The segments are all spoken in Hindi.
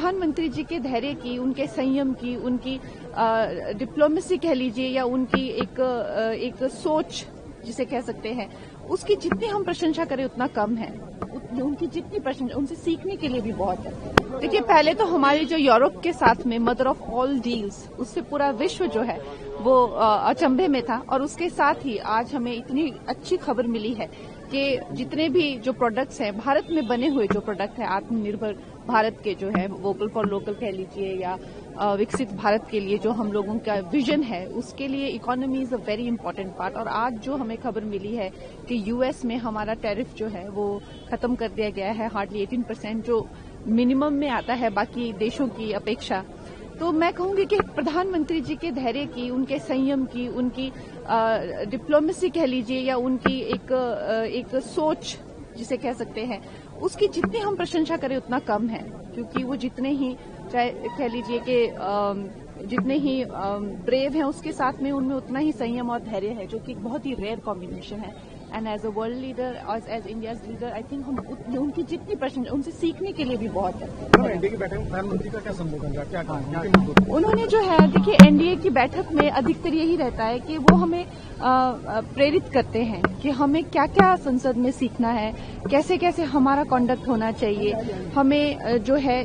प्रधानमंत्री जी के धैर्य की, उनके संयम की, उनकी डिप्लोमेसी कह लीजिए या उनकी एक सोच जिसे कह सकते हैं, उसकी जितनी हम प्रशंसा करें उतना कम है। उनकी जितनी प्रशंसा, उनसे सीखने के लिए भी बहुत है। देखिए, पहले तो हमारी जो यूरोप के साथ में मदर ऑफ ऑल डील्स, उससे पूरा विश्व जो है वो अचंभे में था। और उसके साथ ही आज हमें इतनी अच्छी खबर मिली है कि जितने भी जो प्रोडक्ट्स हैं, भारत में बने हुए जो प्रोडक्ट हैं, आत्मनिर्भर भारत के जो है, वोकल फॉर लोकल कह लीजिए या विकसित भारत के लिए जो हम लोगों का विजन है, उसके लिए economy is a very important part. और आज जो हमें खबर मिली है कि यूएस में हमारा टैरिफ जो है वो खत्म कर दिया गया है, हार्डली 18%, जो मिनिमम में आता है बाकी देशों की अपेक्षा। तो मैं कहूंगी कि प्रधानमंत्री जी के धैर्य की, उनके संयम की, उनकी डिप्लोमेसी कह लीजिए या उनकी एक सोच जिसे कह सकते हैं, उसकी जितनी हम प्रशंसा करें उतना कम है। क्योंकि वो जितने ही, चाहे कह लीजिए कि जितने ही ब्रेव हैं, उसके साथ में उनमें उतना ही संयम और धैर्य है, जो कि एक बहुत ही रेयर कॉम्बिनेशन है। And as a world leader, as India's leader, I think हम उनकी जितनी प्रशंसा, उनसे सीखने के लिए भी बहुत है। एनडीए की बैठक में प्रधानमंत्री का क्या संबोधन रहा, क्या कहा? उन्होंने जो है, देखिए, एनडीए की बैठक में अधिकतर यही रहता है कि वो हमें प्रेरित करते हैं कि हमें क्या क्या संसद में सीखना है, कैसे कैसे हमारा कॉन्डक्ट होना चाहिए। हमें जो है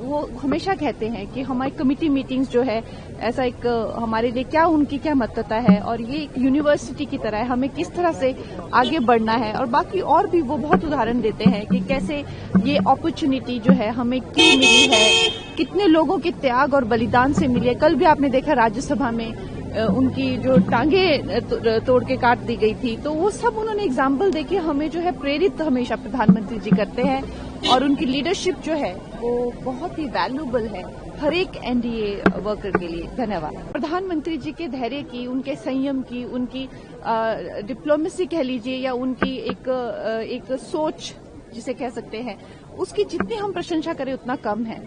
वो हमेशा कहते हैं कि हमारी कमिटी मीटिंग्स जो है, ऐसा एक हमारे लिए क्या उनकी क्या महत्वता है, और ये एक यूनिवर्सिटी की तरह है, हमें किस तरह से आगे बढ़ना है। और बाकी और भी वो बहुत उदाहरण देते हैं कि कैसे ये अपॉर्चुनिटी जो है हमें क्यों मिली है, कितने लोगों के त्याग और बलिदान से मिली है। कल भी आपने देखा राज्यसभा में उनकी जो टांगे तोड़ के काट दी गई थी, तो वो सब उन्होंने एग्जाम्पल देके हमें जो है प्रेरित हमेशा प्रधानमंत्री जी करते हैं। और उनकी लीडरशिप जो है वो बहुत ही वैल्यूएबल है हर एक एनडीए वर्कर के लिए। धन्यवाद। प्रधानमंत्री जी के धैर्य की, उनके संयम की, उनकी डिप्लोमेसी कह लीजिए या उनकी एक सोच जिसे कह सकते हैं, उसकी जितनी हम प्रशंसा करें उतना कम है।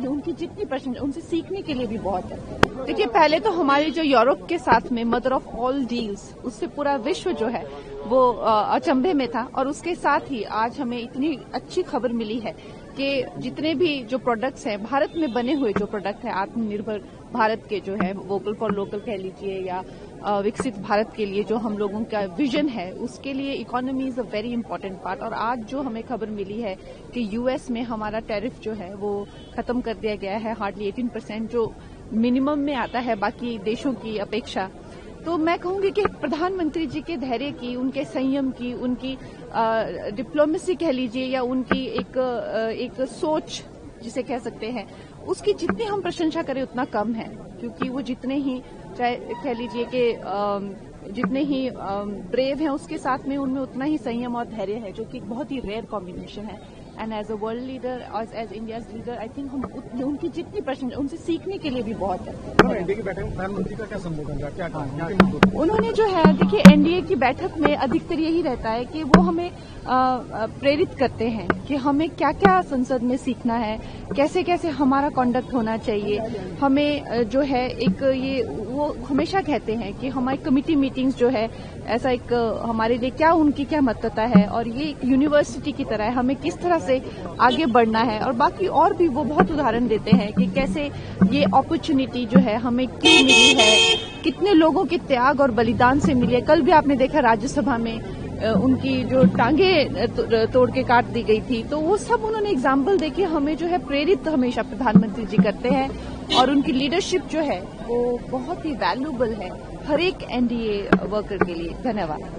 उनकी जितनी प्रशंसा, उनसे सीखने के लिए भी बहुत है। देखिए, पहले तो हमारी जो यूरोप के साथ में मदर ऑफ ऑल डील्स, उससे पूरा विश्व जो है वो अचंभे में था। और उसके साथ ही आज हमें इतनी अच्छी खबर मिली है कि जितने भी जो प्रोडक्ट्स हैं, भारत में बने हुए जो प्रोडक्ट हैं, आत्मनिर्भर भारत के जो है, वोकल फॉर लोकल कह लीजिए या विकसित भारत के लिए जो हम लोगों का विजन है, उसके लिए economy is a very important part. और आज जो हमें खबर मिली है कि यूएस में हमारा टैरिफ जो है वो खत्म कर दिया गया है, हार्डली 18%, जो मिनिमम में आता है बाकी देशों की अपेक्षा। तो मैं कहूंगी कि प्रधानमंत्री जी के धैर्य की, उनके संयम की, उनकी डिप्लोमेसी कह लीजिए या उनकी एक सोच जिसे कह सकते हैं, उसकी जितनी हम प्रशंसा करें उतना कम है। क्योंकि वो जितने ही, चाहे कह लीजिए कि जितने ही ब्रेव हैं, उसके साथ में उनमें उतना ही संयम और धैर्य है, जो कि एक बहुत ही रेयर कॉम्बिनेशन है। And as a world leader, as India's leader, I think हम उनकी जितनी प्रशंसा, उनसे सीखने के लिए भी बहुत है। एनडीए की बैठक में प्रधानमंत्री का क्या संबोधन रहा, क्या कहा? उन्होंने जो है, देखिए, एनडीए की बैठक में अधिकतर यही रहता है कि वो हमें प्रेरित करते हैं कि हमें क्या क्या संसद में सीखना है, कैसे कैसे हमारा कॉन्डक्ट होना चाहिए। हमें जो है वो हमेशा कहते हैं कि हमारी कमिटी मीटिंग्स जो है, ऐसा एक हमारे लिए क्या उनकी क्या महत्वता है, और ये एक यूनिवर्सिटी की तरह है, हमें किस तरह से आगे बढ़ना है। और बाकी और भी वो बहुत उदाहरण देते हैं कि कैसे ये अपॉर्चुनिटी जो है हमें क्यों मिली है, कितने लोगों के त्याग और बलिदान से मिली है। कल भी आपने देखा राज्यसभा में उनकी जो टांगे तोड़ के काट दी गई थी, तो वो सब उन्होंने एग्जाम्पल देके हमें जो है प्रेरित हमेशा प्रधानमंत्री जी करते हैं। और उनकी लीडरशिप जो है वो बहुत ही वैल्यूएबल है हर एक एनडीए वर्कर के लिए। धन्यवाद।